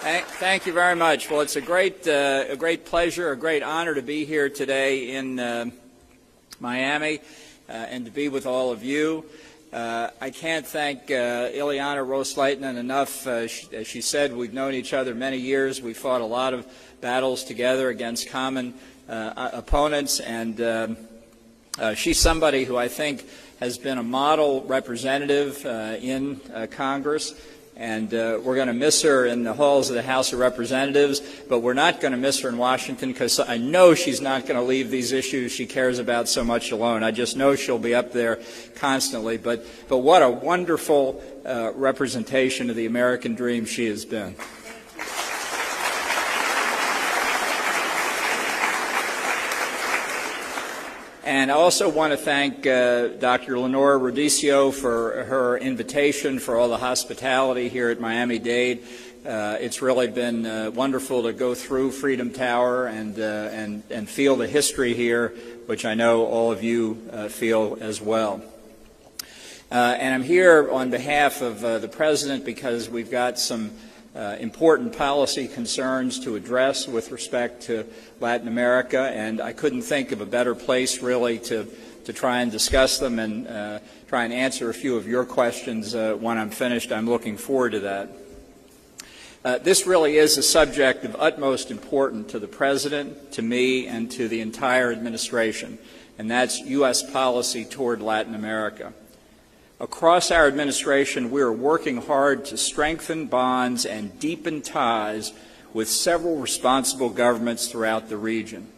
Thank you very much. Well, it's a great pleasure, a great honor to be here today in Miami and to be with all of you. I can't thank Ileana Ros-Lehtinen enough. As she said, we've known each other many years. We fought a lot of battles together against common opponents, and she's somebody who I think has been a model representative in Congress. And we're going to miss her in the halls of the House of Representatives, but we're not going to miss her in Washington because I know she's not going to leave these issues she cares about so much alone. I just know she'll be up there constantly. But what a wonderful representation of the American dream she has been. And I also want to thank Dr. Lenore Rodicio for her invitation, for all the hospitality here at Miami-Dade. It's really been wonderful to go through Freedom Tower and feel the history here, which I know all of you feel as well. And I'm here on behalf of the President because we've got some important policy concerns to address with respect to Latin America, and I couldn't think of a better place really to try and discuss them and try and answer a few of your questions when I'm finished. I'm looking forward to that. This really is a subject of utmost importance to the President, to me, and to the entire administration, and that's U.S. policy toward Latin America. Across our administration, we are working hard to strengthen bonds and deepen ties with several responsible governments throughout the region.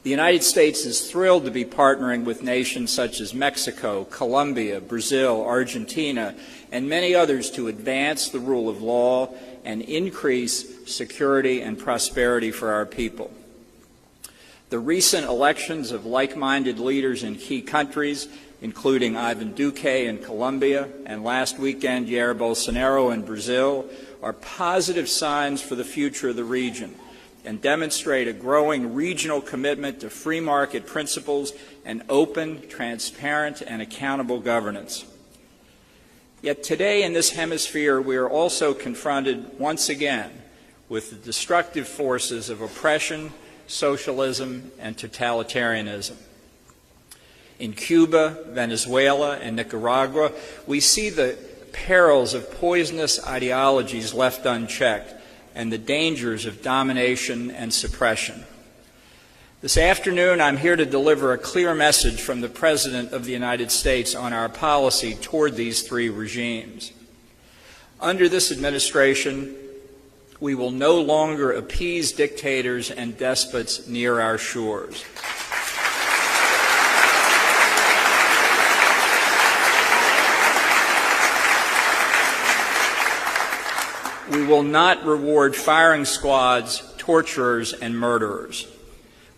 The United States is thrilled to be partnering with nations such as Mexico, Colombia, Brazil, Argentina, and many others to advance the rule of law and increase security and prosperity for our people. The recent elections of like-minded leaders in key countries, including Ivan Duque in Colombia and last weekend Jair Bolsonaro in Brazil, are positive signs for the future of the region and demonstrate a growing regional commitment to free market principles and open, transparent, and accountable governance. Yet today in this hemisphere, we are also confronted once again with the destructive forces of oppression, socialism, and totalitarianism. In Cuba, Venezuela, and Nicaragua, we see the perils of poisonous ideologies left unchecked and the dangers of domination and suppression. This afternoon, I'm here to deliver a clear message from the President of the United States on our policy toward these three regimes. Under this administration, we will no longer appease dictators and despots near our shores. We will not reward firing squads, torturers, and murderers.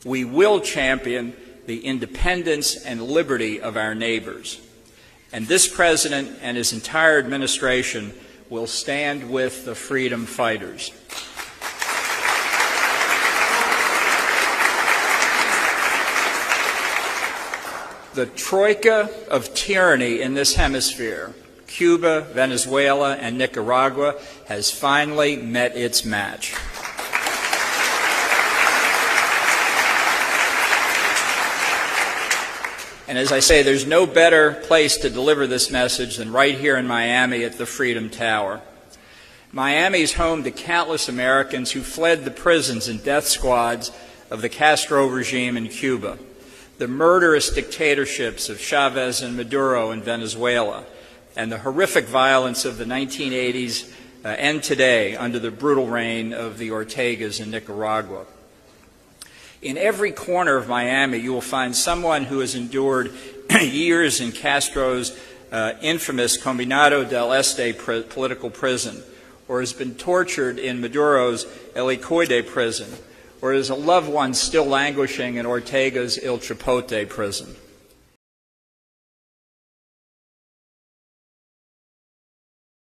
We will champion the independence and liberty of our neighbors. And this President and his entire administration will stand with the freedom fighters. The troika of tyranny in this hemisphere, Cuba, Venezuela, and Nicaragua, has finally met its match. And as I say, there's no better place to deliver this message than right here in Miami at the Freedom Tower. Miami is home to countless Americans who fled the prisons and death squads of the Castro regime in Cuba, the murderous dictatorships of Chavez and Maduro in Venezuela, and the horrific violence of the 1980s and today under the brutal reign of the Ortegas in Nicaragua. In every corner of Miami, you will find someone who has endured years in Castro's infamous Combinado del Este political prison, or has been tortured in Maduro's Helicoide prison, or is a loved one still languishing in Ortega's El Chipote prison.